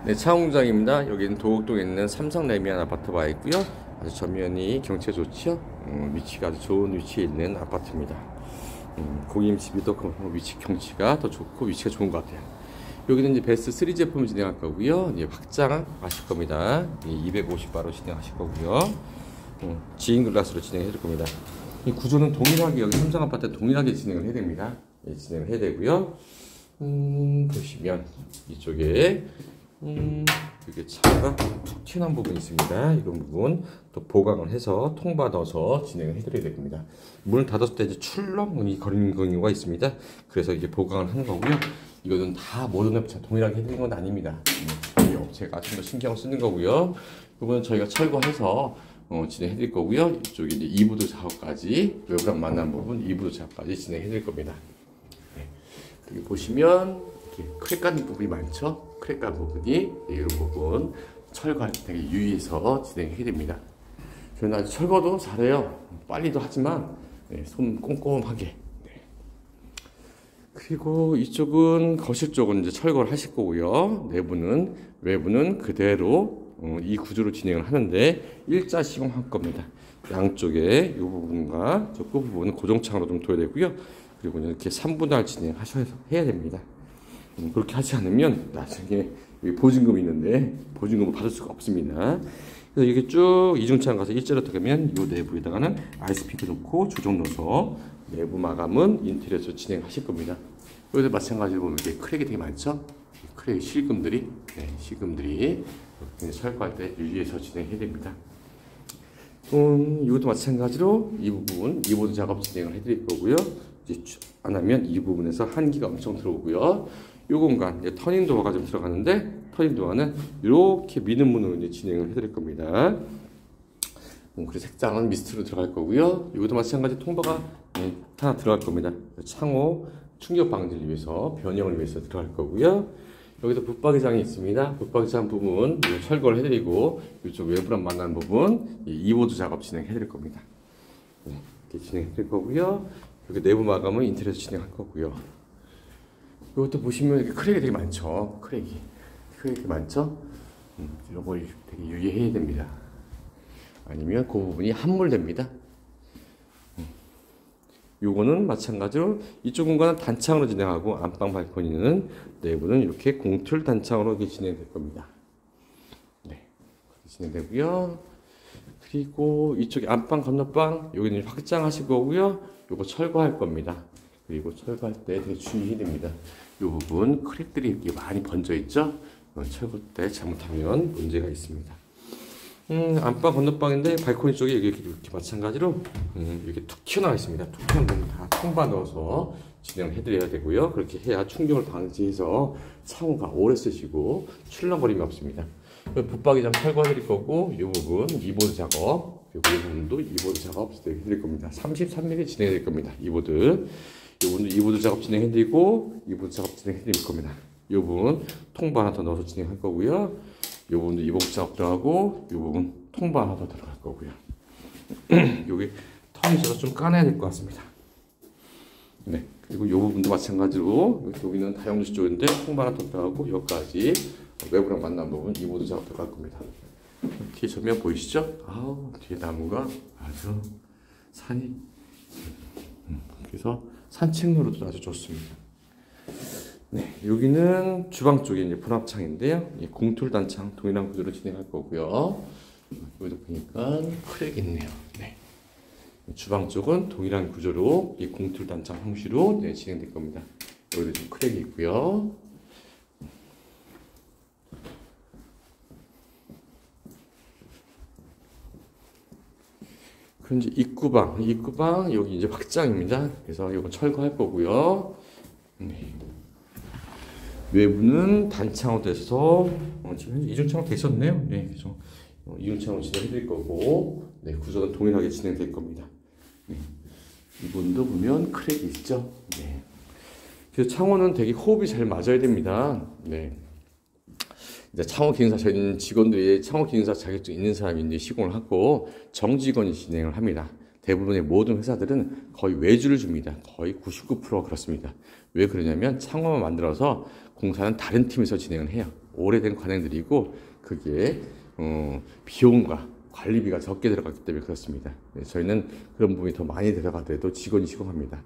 네, 차공장입니다. 여기는 도곡동에 있는 삼성 레미안 아파트가 와 있고요. 아주 전면이 경치가 좋죠. 위치가 아주 좋은 위치에 있는 아파트입니다. 고객님 집이 더 위치 경치가 더 좋고 위치가 좋은 것 같아요. 여기는 이제 베스트 3 제품을 진행할 거고요. 이제 확장 하실 겁니다. 250바로 진행하실 거고요. 지인 글라스로 진행해 줄 겁니다. 이 구조는 동일하게 여기 삼성 아파트 동일하게 진행을 해야 됩니다. 예, 진행을 해야 되고요. 보시면 이쪽에 이게 차가 툭 튀어나온 부분이 있습니다. 이런 부분 또 보강을 해서 통바 넣어서 진행을 해드려야 됩니다. 문을 닫았을 때 이제 출렁이 거리는 경우가 있습니다. 그래서 이제 보강을 하는 거고요. 이거는 다 모든 업체 동일하게 해드리는 건 아닙니다. 이 업체가 좀 더 신경을 쓰는 거고요. 이거는 저희가 철거해서 진행해 드릴 거고요. 이쪽에 이제 이부도 작업까지 외부랑 만난 부분 이부도 작업까지 진행해 드릴 겁니다. 네. 여기 보시면 크랙 가는 부분이 많죠. 크랙 가는 부분이 이런 부분 철거할 때 되게 유의해서 진행해 됩니다. 저는 아주 철거도 잘해요. 빨리도 하지만 손 꼼꼼하게. 네. 그리고 이쪽은 거실 쪽은 이제 철거를 하실 거고요. 내부는 외부는 그대로 이 구조로 진행을 하는데 일자 시공할 겁니다. 양쪽에 이 부분과 저 끝 부분은 고정창으로 좀 둬야 되고요. 그리고 이렇게 3분할 진행하셔야 해야 됩니다. 그렇게 하지 않으면 나중에 보증금이 있는데 보증금을 받을 수가 없습니다. 그래서 이게 쭉 이중창 가서 일자로 들어가면 이 내부에다가는 아이스핑크 놓고 조정 넣어서 내부 마감은 인테리어에서 진행하실 겁니다. 여기서 마찬가지로 보면 이렇게 크랙이 되게 많죠. 크랙 실금들이 실금들이 철거할 때 유의해서 진행해야 됩니다. 이것도 마찬가지로 이 부분 이보드 작업 진행을 해드릴 거고요. 이제 안 하면 이 부분에서 한기가 엄청 들어오고요. 이 공간 터닝 도어가 좀 들어가는데 터닝 도어는 이렇게 미는 문으로 이제 진행을 해드릴 겁니다. 그래서 색상은 미스트로 들어갈 거고요. 이것도 마찬가지 통바가 하나 들어갈 겁니다. 창호 충격 방지를 위해서 변형을 위해서 들어갈 거고요. 여기도 붙박이장이 있습니다. 붙박이장 부분 철거를 해드리고 이쪽 외부랑 만나는 부분 이보드 작업 진행해드릴 겁니다. 이렇게 진행해드릴 거고요. 여기 내부 마감은 인테리어에서 진행할 거고요. 이것도 보시면 이렇게 크랙이 되게 많죠. 크랙이 많죠. 이런 거 되게 유의해야 됩니다. 아니면 그 부분이 함몰됩니다. 요거는 마찬가지로 이쪽 공간은 단창으로 진행하고 안방 발코니는 내부는 이렇게 공틀 단창으로 이렇게 진행될 겁니다. 네, 진행되고요. 그리고 이쪽에 안방 건너방 여기는 확장하실 거고요. 요거 철거할 겁니다. 그리고 철거할 때 되게 주의해야 됩니다. 이 부분 크랙들이 이렇게 많이 번져 있죠. 철거 때 잘못하면 문제가 있습니다. 안방 건너방인데 발코니 쪽에 이렇게 마찬가지로 이렇게 툭 튀어나와 있습니다. 툭 튀어나온 부분 다 통바 넣어서 진행을 해드려야 되고요. 그렇게 해야 충격을 방지해서 창호가 오래 쓰시고 출렁거림이 없습니다. 붙박이장 철거해 드릴 거고 이 부분 이보드 작업 그리고 이 부분도 이보드 작업 진행해 드릴 겁니다. 33mm 진행해 드릴 겁니다. 이보드 이 부분도 이보드 작업 진행해 드리고 이보드 작업 진행해 드릴 겁니다. 이 부분 통바 하나 더 넣어서 진행할 거고요. 이 부분도 이보드 작업 들어가고 이 부분 통바 하나 더 들어갈 거고요. 여기 텀이 있어서 좀 까내야 될 것 같습니다. 네, 그리고 이 부분도 마찬가지로 여기는 다용도실 쪽인데 통바 하나 더 들어가고 여기까지 외부랑 만난 부분 이보드 작업 들어갈 겁니다. 뒤에 전면 보이시죠? 아우 뒤에 나무가 아주 산이 그래서 산책로로도 아주 좋습니다. 네, 여기는 주방 쪽에 이제 분합창인데요. 공툴 단창 동일한 구조로 진행할 거고요. 여기도 보니까 크랙이 있네요. 네. 주방 쪽은 동일한 구조로 이 공툴 단창 형식으로 진행될 겁니다. 여기도 좀 크랙이 있고요. 그럼 이제 입구방 여기 이제 확장입니다. 그래서 이거 철거할 거고요. 네. 외부는 단창으로 돼서 지금 현재 이중창으로 돼 있었네요. 네, 그래서 이중창으로 진행해 드릴 거고, 네, 구조는 동일하게 진행될 겁니다. 네. 이분도 보면 크랙이 있죠. 네. 그래서 창호는 되게 호흡이 잘 맞아야 됩니다. 네. 이제 창호 기능사 저희는 직원들이 창호 기능사 자격증 있는 사람이 이제 시공을 하고 정직원이 진행을 합니다. 대부분의 모든 회사들은 거의 외주를 줍니다. 거의 99% 그렇습니다. 왜 그러냐면 창호만 만들어서 공사는 다른 팀에서 진행을 해요. 오래된 관행들이고 그게 비용과 관리비가 적게 들어갔기 때문에 그렇습니다. 네, 저희는 그런 부분이 더 많이 들어가더라도 직원이 시공합니다.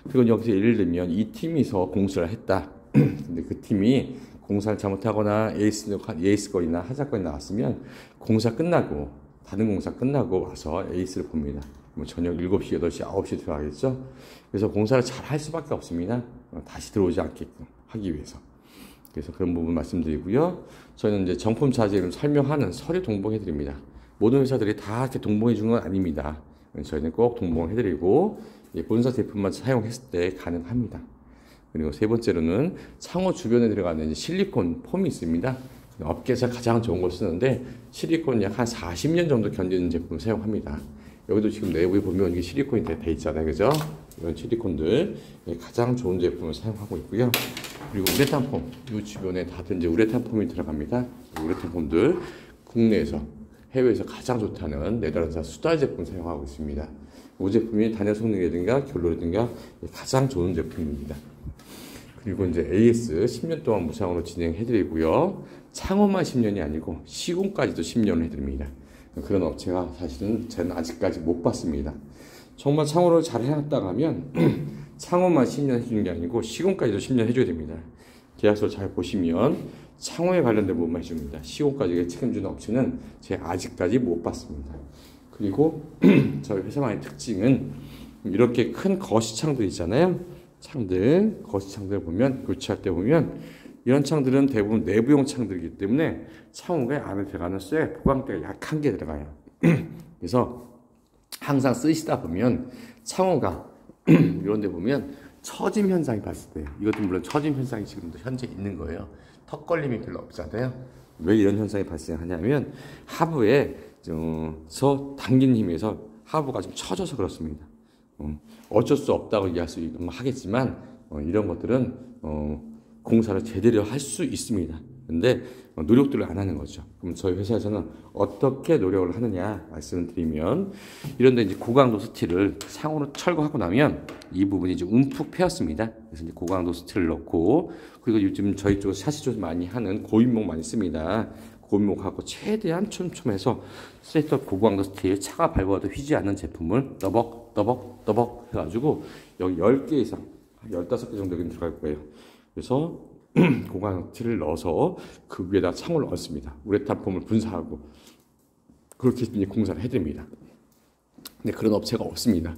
그리고 여기서 예를 들면 이 팀이서 공사를 했다. 근데 그 팀이 공사를 잘못하거나 에이스 건이나 하자건이 나왔으면 공사 끝나고 다른 공사 끝나고 와서 에이스를 봅니다. 뭐 저녁 7시, 8시, 9시 들어가겠죠. 그래서 공사를 잘 할 수밖에 없습니다. 다시 들어오지 않게끔 하기 위해서. 그래서 그런 부분 말씀드리고요. 저희는 이제 정품 자재를 설명하는 서류 동봉해 드립니다. 모든 회사들이 다 이렇게 동봉해 주는 건 아닙니다. 저희는 꼭 동봉을 해드리고 본사 제품만 사용했을 때 가능합니다. 그리고 세 번째로는 창호 주변에 들어가는 실리콘 폼이 있습니다. 업계에서 가장 좋은 걸 쓰는데 실리콘 약 한 40년 정도 견디는 제품 사용합니다. 여기도 지금 내부에 보면 이게 실리콘이 돼 있잖아요, 그죠? 이런 실리콘들 가장 좋은 제품을 사용하고 있고요. 그리고 우레탄 폼, 이 주변에 다들 이제 우레탄 폼이 들어갑니다. 우레탄 폼들 국내에서 해외에서 가장 좋다는 네덜란드 수달 제품 사용하고 있습니다. 이 제품이 단열 성능이라든가 결로라든가 가장 좋은 제품입니다. 그리고 이제 AS 10년 동안 무상으로 진행해드리고요. 창호만 10년이 아니고 시공까지도 10년을 해드립니다. 그런 업체가 사실은 저는 아직까지 못 봤습니다. 정말 창호를 잘 해놨다고 하면 창호만 10년 해주는 게 아니고 시공까지도 10년 해줘야 됩니다. 계약서 잘 보시면 창호에 관련된 부분만 해줍니다. 시공까지 책임지는 업체는 제가 아직까지 못 봤습니다. 그리고 저희 회사만의 특징은 이렇게 큰 거시창들 있잖아요. 창들, 거시창들 보면 교체할 때 보면 이런 창들은 대부분 내부용 창들이기 때문에 창호가 안에 들어가는 쇠 보강대가 약한 게 들어가요. 그래서 항상 쓰시다 보면 창호가 이런 데 보면 처짐 현상이 발생돼요. 이것도 물론 처짐 현상이 지금도 현재 있는 거예요. 턱걸림이 별로 없잖아요. 왜 이런 현상이 발생하냐면 하부에서 당긴 힘에서 하부가 좀 처져서 그렇습니다. 어쩔 수 없다고 이해할 수 하겠지만 이런 것들은 공사를 제대로 할 수 있습니다. 근데 노력들을 안 하는 거죠. 그럼 저희 회사에서는 어떻게 노력을 하느냐 말씀을 드리면 이런데 이제 고강도 스틸을 상으로 철거하고 나면 이 부분이 이제 움푹 패였습니다. 그래서 이제 고강도 스틸을 넣고 그리고 요즘 저희 쪽 샤시 쪽에서 많이 하는 고인목 많이 씁니다. 고인목하고 최대한 촘촘해서 세터 고강도 스틸 차가 밟아도 휘지 않는 제품을 떠벅 해가지고 여기 10개 이상 15개 정도 들어갈 거예요. 그래서 고강티를 넣어서 그 위에다 창호를 얹습니다. 우레탄 폼을 분사하고 그렇게 이제 공사를 해드립니다. 근데 그런 업체가 없습니다.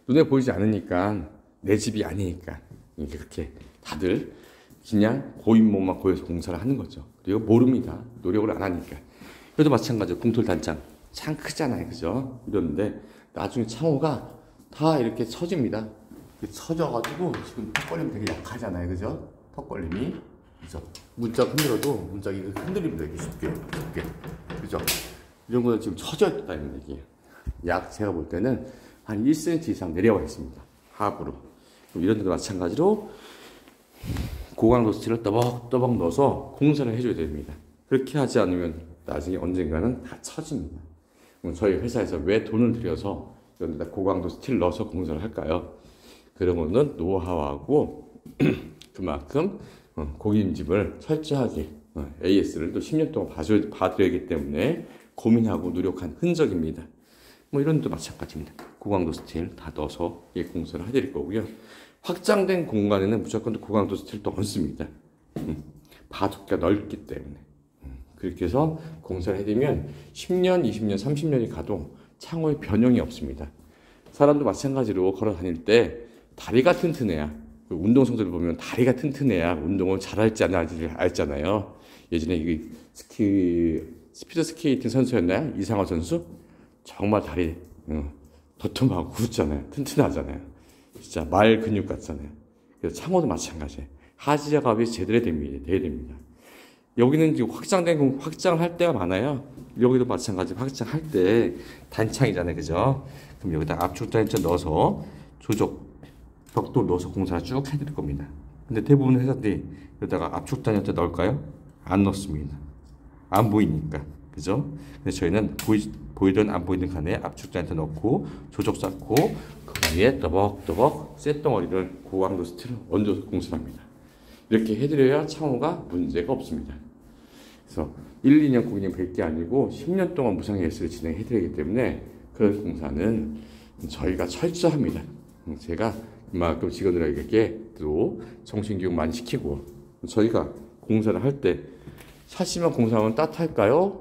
눈에 보이지 않으니까 내 집이 아니니까 이렇게 다들 그냥 고인목만 고여서 공사를 하는 거죠. 그리고 모릅니다. 노력을 안 하니까. 그래도 마찬가지로 궁톨 단창 창 크잖아요, 그죠? 이러는데 나중에 창호가 다 이렇게 처집니다. 처져가지고 지금 턱걸림이 되게 약하잖아요, 그죠? 턱걸림이 그죠? 문짝 흔들어도 문짝이 흔들립니다. 이렇게 쉽게 그죠? 이런 거는 지금 처져 있다는 얘기예요. 약 제가 볼 때는 한 1cm 이상 내려와 있습니다. 하부로. 이런 데도 마찬가지로 고강도 스틸을 떠벅떠벅 넣어서 공사를 해줘야 됩니다. 그렇게 하지 않으면 나중에 언젠가는 다 처집니다. 그럼 저희 회사에서 왜 돈을 들여서 이런 데다 고강도 스틸 넣어서 공사를 할까요? 그런 거는 노하우하고 그만큼 고객님집을 철저하게 AS를 또 10년 동안 봐드려야기 때문에 고민하고 노력한 흔적입니다. 뭐 이런 데도 마찬가지입니다. 고강도 스틸 다 넣어서 공사를 해드릴 거고요. 확장된 공간에는 무조건 고강도 스틸 또 얹습니다. 바둑기가 넓기 때문에. 그렇게 해서 공사를 해드리면 10년, 20년, 30년이 가도 창호에 변형이 없습니다. 사람도 마찬가지로 걸어 다닐 때 다리가 튼튼해야 운동선수들 보면 다리가 튼튼해야 운동을 잘할지 안 할지 알잖아요. 예전에 이 스피드 스케이팅 선수였나요? 이상화 선수? 정말 다리 도톰하고 굳잖아요. 튼튼하잖아요. 진짜 말 근육 같잖아요. 그래서 창호도 마찬가지예요. 하지 작업이 제대로 돼야 됩니다. 여기는 지금 확장을 할 때가 많아요. 여기도 마찬가지 확장할 때 단창이잖아요, 그죠? 그럼 여기다 압축 단차 넣어서 조적 벽돌 넣어서 공사를 쭉 해드릴 겁니다. 근데 대부분 회사들이 여기다가 압축 단차 넣을까요? 안 넣습니다. 안 보이니까, 그죠? 근데 저희는 보이든 안 보이든 간에 압축 단차 넣고 조적 쌓고 그 위에 떠벅떠벅 쇳덩어리를 고강도 스틸을 얹어서 공사합니다. 이렇게 해드려야 창호가 문제가 없습니다. 그래서 1, 2년 고객님 뵐 게 아니고 10년 동안 무상 AS를 진행해 드리기 때문에 그 공사는 저희가 철저합니다. 제가 이만큼 직원들에게 또 정신교육 많이 시키고, 저희가 공사를 할 때 샤시만 공사하면 따뜻할까요?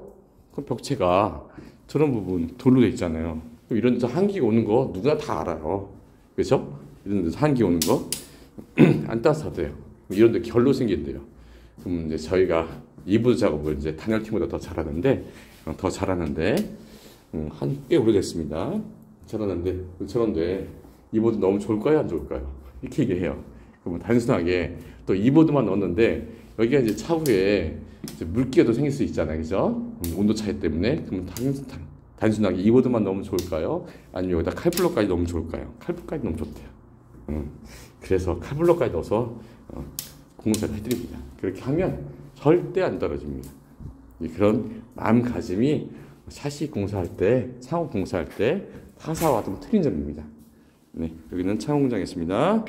그럼 벽체가 저런 부분 돌로 돼 있잖아요. 이런 데서 한기가 오는 거 누구나 다 알아요. 그렇죠? 이런 데서 한기 오는 거 안 따뜻하대요. 이런 데 결로 생긴대요. 그럼 이제 저희가 이부 작업을 이제 단열팀보다 더 잘하는데 한 꽤 오래됐습니다. 저런데 이 보드 너무 좋을까요, 안 좋을까요? 이렇게 얘기해요. 그러면 단순하게 또 이 보드만 넣었는데 여기가 이제 차후에 이제 물기가 또 생길 수 있잖아요, 그죠? 온도 차이 때문에. 그러면 단순하게 이 보드만 넣으면 좋을까요? 아니면 여기다 칼블럭까지 넣으면 좋을까요? 칼블럭까지 넣으면 좋대요. 그래서 칼블럭까지 넣어서 공사를 해드립니다. 그렇게 하면 절대 안 떨어집니다. 그런 마음가짐이 샤시 공사할 때, 창호 공사할 때 타사와 좀 틀린 점입니다. 네, 여기는 창호 공장이었습니다.